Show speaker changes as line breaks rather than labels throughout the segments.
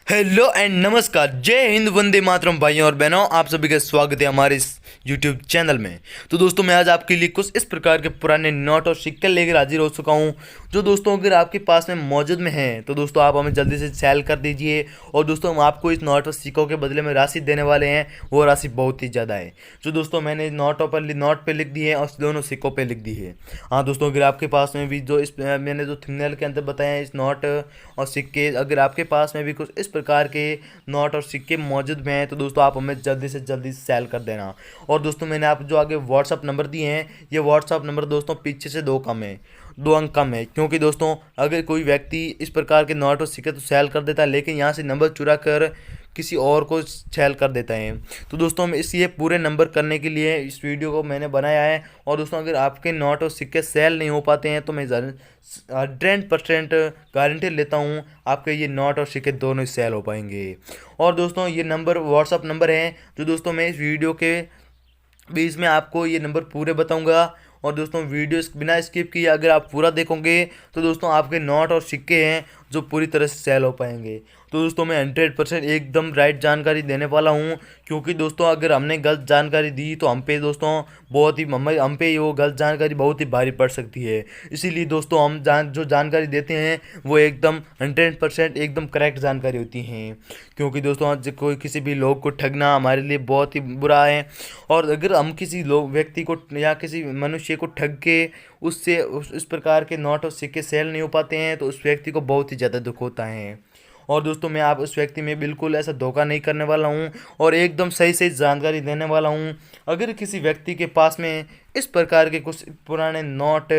Hello and नमस्कार, जय हिंद, वंदे मातरम भाइयों और बहनों। आप सभी का स्वागत है हमारे इस यूट्यूब चैनल में। तो दोस्तों, मैं आज आपके लिए कुछ इस प्रकार के पुराने नोट और सिक्के लेकर हाजिर हो चुका हूं, जो दोस्तों अगर आपके पास में मौजूद में हैं तो दोस्तों आप हमें जल्दी से सेल कर दीजिए। और दोस्तों, हम आपको इस नोट और सिक्कों के बदले में राशि देने वाले हैं, वो राशि बहुत ही ज़्यादा है, जो दोस्तों मैंने नोट पे लिख दी है और दोनों सिक्कों पे लिख दी है। हाँ दोस्तों, अगर आपके पास में भी जो इस मैंने जो थंबनेल के अंदर बताया है, इस नोट और सिक्के, अगर आपके पास में भी कुछ इस प्रकार के नोट और सिक्के मौजूद में हैं तो दोस्तों आप हमें जल्दी से जल्दी सेल कर देना। और दोस्तों, मैंने आप जो आगे व्हाट्सअप नंबर दिए हैं, ये व्हाट्सअप नंबर दोस्तों पीछे से दो अंक कम है, क्योंकि दोस्तों अगर कोई व्यक्ति इस प्रकार के नोट और सिक्के तो सेल कर देता है, लेकिन यहाँ से नंबर चुरा कर किसी और को सेल कर देता है। तो दोस्तों, हम इसलिए पूरे नंबर करने के लिए इस वीडियो को मैंने बनाया है। और दोस्तों, अगर आपके नोट और सिक्के सेल नहीं हो पाते हैं तो मैं 100% गारंटी लेता हूँ आपके ये नोट और सिक्के दोनों ही सेल हो पाएंगे। और दोस्तों, ये नंबर व्हाट्सअप नंबर है, जो दोस्तों मैं इस वीडियो के बीच में आपको ये नंबर पूरे बताऊंगा। और दोस्तों, वीडियो बिना स्किप किए अगर आप पूरा देखोगे तो दोस्तों आपके नोट और सिक्के हैं जो पूरी तरह से सेल हो पाएंगे। तो दोस्तों, मैं 100% एकदम राइट जानकारी देने वाला हूँ, क्योंकि दोस्तों अगर हमने गलत जानकारी दी तो हम पे दोस्तों बहुत ही हम पे वो गलत जानकारी बहुत ही भारी पड़ सकती है। इसीलिए दोस्तों, हम जो जानकारी देते हैं वो एकदम 100% एकदम करेक्ट जानकारी होती हैं, क्योंकि दोस्तों आज कोई किसी भी लोग को ठगना हमारे लिए बहुत ही बुरा है। और अगर हम किसी लोग व्यक्ति को या किसी मनुष्य को ठग के उससे इस प्रकार के नोट और सिक्के सेल नहीं हो पाते हैं तो उस व्यक्ति को बहुत ही ज़्यादा दुख होता है। और दोस्तों, मैं आप उस व्यक्ति में बिल्कुल ऐसा धोखा नहीं करने वाला हूँ और एकदम सही सही जानकारी देने वाला हूँ। अगर किसी व्यक्ति के पास में इस प्रकार के कुछ पुराने नोट,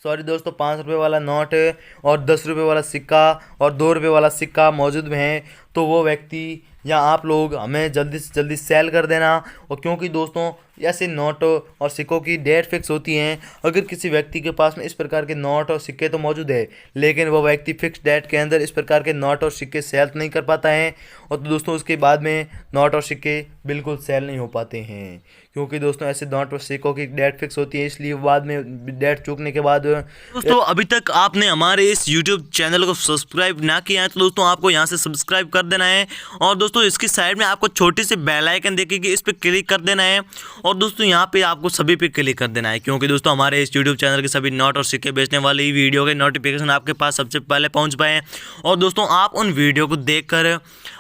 सॉरी दोस्तों, 5 रुपये वाला नोट और 10 रुपये वाला सिक्का और 2 रुपये वाला सिक्का मौजूद में है, तो वो व्यक्ति या आप लोग हमें जल्दी से जल्दी सेल कर देना। और क्योंकि दोस्तों ऐसे नोट और सिक्कों की डेट फिक्स होती हैं, अगर किसी व्यक्ति के पास में इस प्रकार के नोट और सिक्के तो मौजूद है, लेकिन वो व्यक्ति फिक्स डेट के अंदर इस प्रकार के नोट और सिक्के सेल नहीं कर पाता है, और तो दोस्तों उसके बाद में नोट और सिक्के बिल्कुल सेल नहीं हो पाते हैं, क्योंकि दोस्तों ऐसे नोट और सिक्कों की डेट फिक्स होती है। इसलिए बाद में डेट चूकने के बाद दोस्तों, अभी तक आपने हमारे इस YouTube चैनल को सब्सक्राइब ना किया है तो दोस्तों आपको यहाँ से सब्सक्राइब कर देना है। और दोस्तों, इसकी साइड में आपको छोटी सी बेल आइकन दिखेगी, इस पर क्लिक कर देना है। और दोस्तों, यहाँ पे आपको सभी पे क्लिक कर देना है, क्योंकि दोस्तों हमारे इस YouTube चैनल के सभी नोट और सिक्के बेचने वाली वीडियो के नोटिफिकेशन आपके पास सबसे पहले पहुँच पाए। और दोस्तों, आप उन वीडियो को देखकर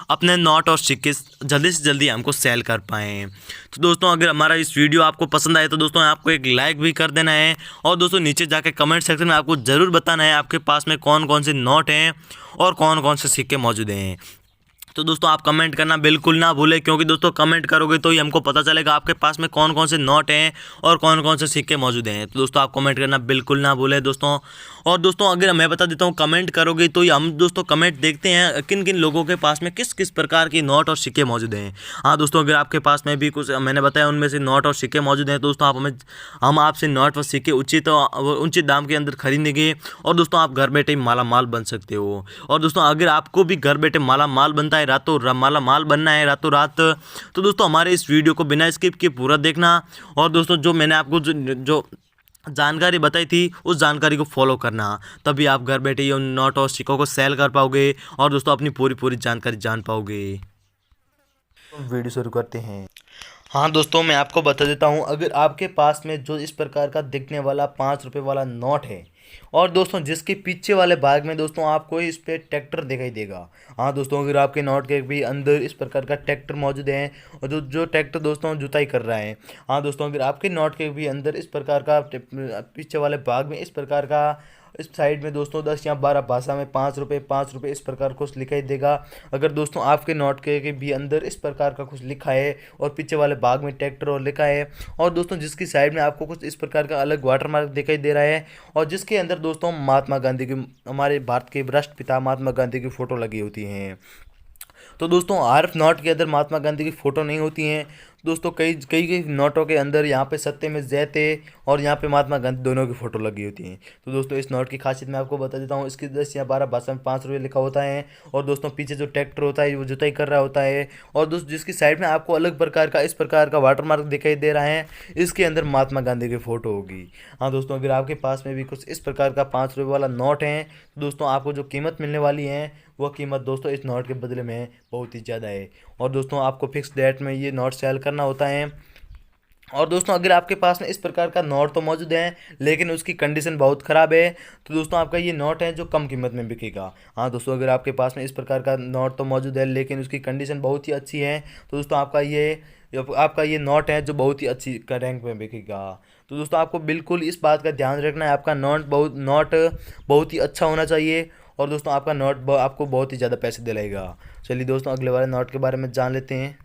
अपने नोट और सिक्के जल्दी से जल्दी हमको सेल कर पाएँ। तो दोस्तों, अगर हमारा इस वीडियो आपको पसंद आए तो दोस्तों आपको एक लाइक भी कर देना है। और दोस्तों, नीचे जाके कमेंट सेक्शन में आपको ज़रूर बताना है आपके पास में कौन कौन से नोट हैं और कौन कौन से सिक्के मौजूद हैं। तो दोस्तों, आप कमेंट करना बिल्कुल ना भूलें, क्योंकि दोस्तों कमेंट करोगे तो ही हमको पता चलेगा आपके पास में कौन कौन से नोट हैं और कौन कौन से सिक्के मौजूद हैं। तो दोस्तों, आप कमेंट करना बिल्कुल ना भूलें दोस्तों। और दोस्तों, अगर मैं बता देता हूँ, कमेंट करोगे तो ही हम दोस्तों कमेंट देखते हैं किन किन लोगों के पास में किस किस प्रकार की नोट और सिक्के मौजूद हैं। हाँ दोस्तों, अगर आपके पास में भी कुछ मैंने बताया उनमें से नोट और सिक्के मौजूद हैं तो दोस्तों हम आपसे नोट और सिक्के उचित दाम के अंदर खरीदेंगे, और दोस्तों आप घर बैठे माला माल बन सकते हो। और दोस्तों, अगर आपको भी घर बैठे माला माल बनता है, माला माल बनना है रातों रात, तो दोस्तों हमारे इस वीडियो को बिना स्किप किए पूरा देखना। और दोस्तों, जो मैंने आपको जो जानकारी बताई थी उस जानकारी को फॉलो करना, तभी आप घर बैठे ये नोट और सिक्कों को सेल कर पाओगे और दोस्तों अपनी पूरी जानकारी जान पाओगे। तो वीडियो शुरू करते हैं। हाँ दोस्तों, मैं आपको बता देता हूँ, अगर आपके पास में जो इस प्रकार का दिखने वाला 5 रुपये वाला नोट है और दोस्तों जिसके पीछे वाले भाग में दोस्तों आपको इस पे ट्रैक्टर दिखाई देगा। हाँ दोस्तों, अगर आपके नोट के भी अंदर इस प्रकार का ट्रैक्टर मौजूद है और जो जो ट्रैक्टर दोस्तों जुताई कर रहा है, हाँ दोस्तों, अगर आपके नोट के भी अंदर इस प्रकार का पीछे वाले भाग में इस प्रकार का इस साइड में दोस्तों 10 या 12 भाषा में 5 रुपये इस प्रकार कुछ लिखाई देगा। अगर दोस्तों आपके नोट के भी अंदर इस प्रकार का कुछ लिखा है और पीछे वाले भाग में ट्रैक्टर और लिखा है, और दोस्तों जिसकी साइड में आपको कुछ इस प्रकार का अलग वाटर मार्क दिखाई दे रहा है, और जिसके अंदर दोस्तों महात्मा गांधी की, हमारे भारत के राष्ट्रपिता महात्मा गांधी की फ़ोटो लगी होती हैं। तो दोस्तों हर नोट के अंदर महात्मा गांधी की फ़ोटो नहीं होती हैं। दोस्तों कई कई कई नोटों के अंदर यहाँ पे सत्यमेव जयते और यहाँ पे महात्मा गांधी दोनों की फ़ोटो लगी होती हैं। तो दोस्तों इस नोट की खासियत मैं आपको बता देता हूँ। इसकी 10 या 12 भाषा में 5 रुपये लिखा होता है। और दोस्तों पीछे जो ट्रैक्टर होता है वो जुताई कर रहा होता है। और दोस्तों जिसकी साइड में आपको अलग प्रकार का इस प्रकार का वाटरमार्क दिखाई दे रहा है, इसके अंदर महात्मा गांधी की फ़ोटो होगी। हाँ दोस्तों, अगर आपके पास में भी कुछ इस प्रकार का 5 रुपये वाला नोट है तो दोस्तों आपको जो कीमत मिलने वाली है वह कीमत दोस्तों इस नोट के बदले में बहुत ही ज़्यादा है। और दोस्तों आपको फिक्स डेट में ये नोट सेल करना होता है। और दोस्तों अगर आपके पास में इस प्रकार का नोट तो मौजूद है लेकिन उसकी कंडीशन बहुत ख़राब है तो दोस्तों आपका ये नोट है जो कम कीमत में बिकेगा। हाँ दोस्तों, अगर आपके पास में इस प्रकार का नोट तो मौजूद है लेकिन उसकी कंडीशन बहुत ही अच्छी है तो दोस्तों आपका ये नोट है जो बहुत ही अच्छी का रैंक में बिकेगा। तो दोस्तों आपको बिल्कुल इस बात का ध्यान रखना है, आपका नोट बहुत ही अच्छा होना चाहिए। और दोस्तों आपका नोट आपको बहुत ही ज़्यादा पैसे दिलाएगा। चलिए दोस्तों अगले वाले नोट के बारे में जान लेते हैं।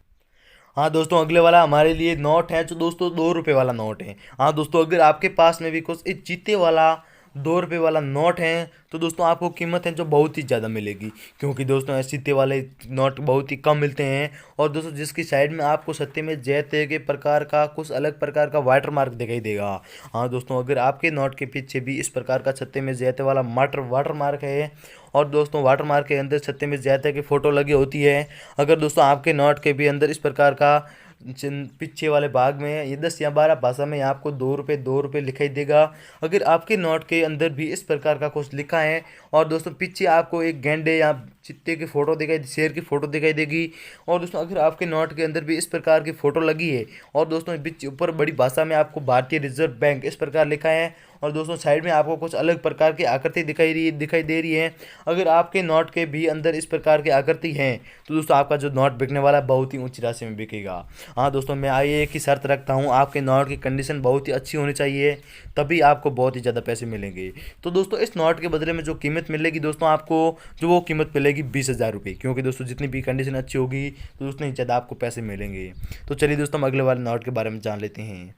हाँ दोस्तों, अगले वाला हमारे लिए नोट है जो दोस्तों 2 रुपये वाला नोट है। हाँ दोस्तों, अगर आपके पास में भी कुछ इस चीते वाला 2 रुपये वाला नोट है तो दोस्तों आपको कीमत है जो बहुत ही ज़्यादा मिलेगी, क्योंकि दोस्तों ऐसे चीते वाले नोट बहुत ही कम मिलते हैं। और दोस्तों जिसकी साइड में आपको सत्यमेव जयते के प्रकार का कुछ अलग प्रकार का वाटर मार्क दिखाई देगा। हाँ दोस्तों, अगर आपके नोट के पीछे भी इस प्रकार का सत्यमेव जयते वाला वाटर मार्क है और दोस्तों वाटर मार्क के अंदर सत्यमेव जयते की फ़ोटो लगी होती है, अगर दोस्तों आपके नोट के भी अंदर इस प्रकार का पीछे वाले भाग में ये 10 या 12 भाषा में आपको 2 रुपये लिखाई देगा। अगर आपके नोट के अंदर भी इस प्रकार का कुछ लिखा है और दोस्तों पीछे आपको एक गेंडे या चित्ते की फ़ोटो शेर की फ़ोटो दिखाई देगी। और दोस्तों अगर आपके नोट के अंदर भी इस प्रकार की फ़ोटो लगी है और दोस्तों बीच ऊपर बड़ी भाषा में आपको भारतीय रिजर्व बैंक इस प्रकार लिखा है और दोस्तों साइड में आपको कुछ अलग प्रकार की आकृति दिखाई दे रही है, अगर आपके नोट के भी अंदर इस प्रकार की आकृति हैं तो दोस्तों आपका जो नोट बिकने वाला है बहुत ही ऊंची राशि में बिकेगा। हाँ दोस्तों, मैं एक ही शर्त रखता हूँ, आपके नोट की कंडीशन बहुत ही अच्छी होनी चाहिए, तभी आपको बहुत ही ज़्यादा पैसे मिलेंगे। तो दोस्तों इस नोट के बदले में जो कीमत मिलेगी दोस्तों आपको वो कीमत मिलेगी 20,000 रुपये, क्योंकि दोस्तों जितनी भी कंडीशन अच्छी होगी तो उतनी ही ज़्यादा आपको पैसे मिलेंगे। तो चलिए दोस्तों हम अगले वाले नोट के बारे में जान लेते हैं।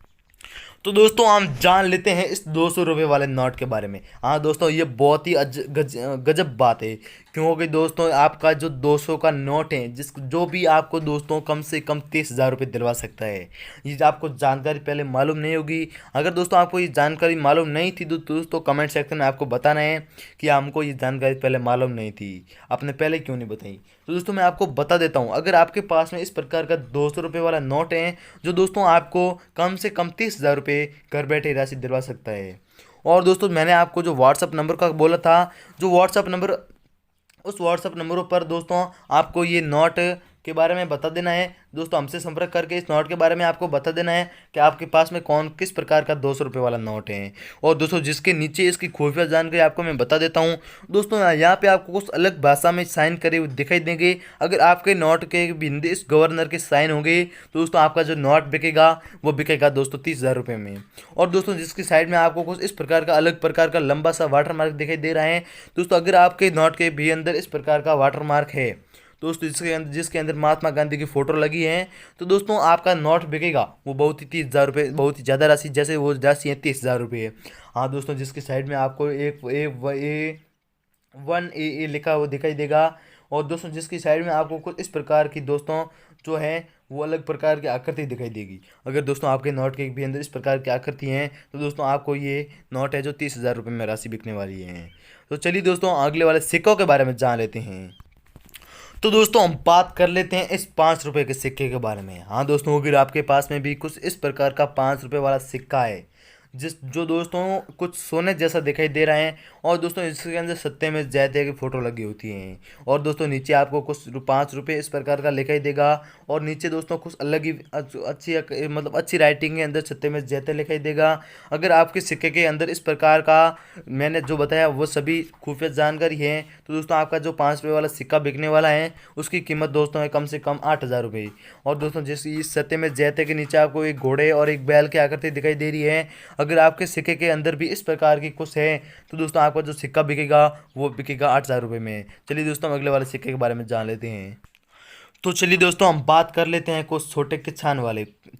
तो दोस्तों हम जान लेते हैं इस 200 रुपये वाले नोट के बारे में। हाँ दोस्तों, ये बहुत ही गजब बात है, क्योंकि दोस्तों आपका जो 200 का नोट है जो भी आपको दोस्तों कम से कम 30,000 रुपये दिलवा सकता है। ये आपको जानकारी पहले मालूम नहीं होगी। अगर दोस्तों आपको ये जानकारी मालूम नहीं थी तो दोस्तों कमेंट सेक्शन में आपको बताना है कि हमको ये जानकारी पहले मालूम नहीं थी, आपने पहले क्यों नहीं बताई। तो दोस्तों मैं आपको बता देता हूँ, अगर आपके पास में इस प्रकार का 200 रुपये वाला नोट है जो दोस्तों आपको कम से कम 30,000 रुपये घर बैठे राशि दिलवा सकता है। और दोस्तों मैंने आपको जो व्हाट्सअप नंबर का बोला था, जो व्हाट्सअप नंबर, उस व्हाट्सअप नंबरों पर दोस्तों आपको ये नोट के बारे में बता देना है। दोस्तों हमसे संपर्क करके इस नोट के बारे में आपको बता देना है कि आपके पास में किस प्रकार का 200 रुपये वाला नोट है। और दोस्तों जिसके नीचे इसकी खुफिया जानकारी आपको मैं बता देता हूँ। दोस्तों यहाँ पे आपको कुछ अलग भाषा में साइन करे हुए दिखाई देंगे। अगर आपके नोट के बिंदु इस गवर्नर के साइन होंगे तो दोस्तों आपका जो नोट बिकेगा वो बिकेगा दोस्तों 30,000 रुपये में। और दोस्तों जिसकी साइड में आपको कुछ इस प्रकार का अलग प्रकार का लंबा सा वाटर मार्क दिखाई दे रहा है दोस्तों, अगर आपके नोट के भी अंदर इस प्रकार का वाटर मार्क है दोस्तों जिसके अंदर महात्मा गांधी की फोटो लगी है तो दोस्तों आपका नोट बिकेगा वो बहुत ही 30,000 रुपये, बहुत ही ज़्यादा राशि, जैसे वो राशि है 30,000 रुपये। हाँ दोस्तों, जिसकी साइड में आपको ए लिखा हुआ दिखाई देगा। और दोस्तों जिसकी साइड में आपको कुछ इस प्रकार की दोस्तों जो है वो अलग प्रकार की आकृति दिखाई देगी। अगर दोस्तों आपके नोट के भी अंदर इस प्रकार की आकृति हैं तो दोस्तों आपको ये नोट है जो 30,000 रुपये में राशि बिकने वाली है। तो चलिए दोस्तों अगले वाले सिक्कों के बारे में जान लेते हैं। तो दोस्तों हम बात कर लेते हैं इस 5 रुपये के सिक्के के बारे में। हाँ दोस्तों, अगर आपके पास में भी कुछ इस प्रकार का 5 रुपये वाला सिक्का है जो दोस्तों कुछ सोने जैसा दिखाई दे रहा है और दोस्तों इसके अंदर सत्यमेव जयते की फ़ोटो लगी होती है और दोस्तों नीचे आपको कुछ 5 रुपये इस प्रकार का लिखाई देगा और नीचे दोस्तों कुछ अलग ही अच्छी राइटिंग के अंदर सत्यमेव जयते लिखाई देगा। अगर आपके सिक्के के अंदर इस प्रकार का मैंने जो बताया वो सभी खुफिया जानकारी है तो दोस्तों आपका जो 5 रुपये वाला सिक्का बिकने वाला है उसकी कीमत दोस्तों है कम से कम 8,000 रुपये। और दोस्तों जिस इस सत्यमेव जयते के नीचे आपको एक घोड़े और एक बैल की आकृति दिखाई दे रही है, अगर आपके सिक्के के अंदर भी इस प्रकार की कुछ है तो दोस्तों आपका जो सिक्का बिकेगा वो बिकेगा 8,000 रुपये में। चलिए दोस्तों हम अगले वाले सिक्के के बारे में जान लेते हैं। तो चलिए दोस्तों हम बात कर लेते हैं कुछ छोटे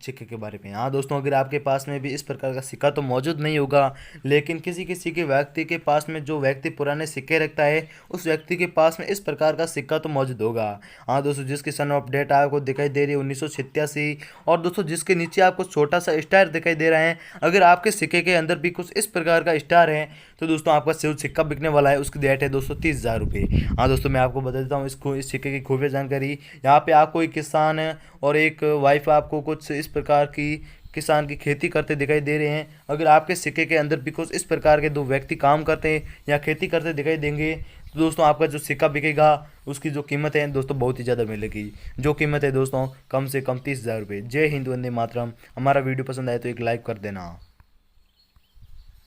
सिक्के के बारे में। हाँ दोस्तों, अगर आपके पास में भी इस प्रकार का सिक्का तो मौजूद नहीं होगा, लेकिन किसी किसी के व्यक्ति के पास में, जो व्यक्ति पुराने सिक्के रखता है, उस व्यक्ति के पास में इस प्रकार का सिक्का तो मौजूद होगा। हाँ दोस्तों, जिसकी सन ऑफ डेट आपको दिखाई दे रही है 1987, और दोस्तों जिसके नीचे आपको छोटा सा स्टार दिखाई दे रहा है, अगर आपके सिक्के के अंदर भी कुछ इस प्रकार का स्टार है तो दोस्तों आपका जो सिक्का बिकने वाला है उसकी डेट है दोस्तों 30,000 रुपये। हाँ दोस्तों, मैं आपको बता देता हूँ इस सिक्के की खुफिया जानकारी। यहाँ पे आपको एक किसान और एक वाइफ आपको कुछ इस प्रकार की किसान की खेती करते दिखाई दे रहे हैं। अगर आपके सिक्के के अंदर भी कुछ इस प्रकार के दो व्यक्ति काम करते हैं या खेती करते दिखाई देंगे तो दोस्तों आपका जो सिक्का बिकेगा उसकी जो कीमत है दोस्तों बहुत ही ज़्यादा मिलेगी। जो कीमत है दोस्तों कम से कम 30,000 रुपये। जय हिंद, वंदे मातरम। हमारा वीडियो पसंद आए तो एक लाइक कर देना।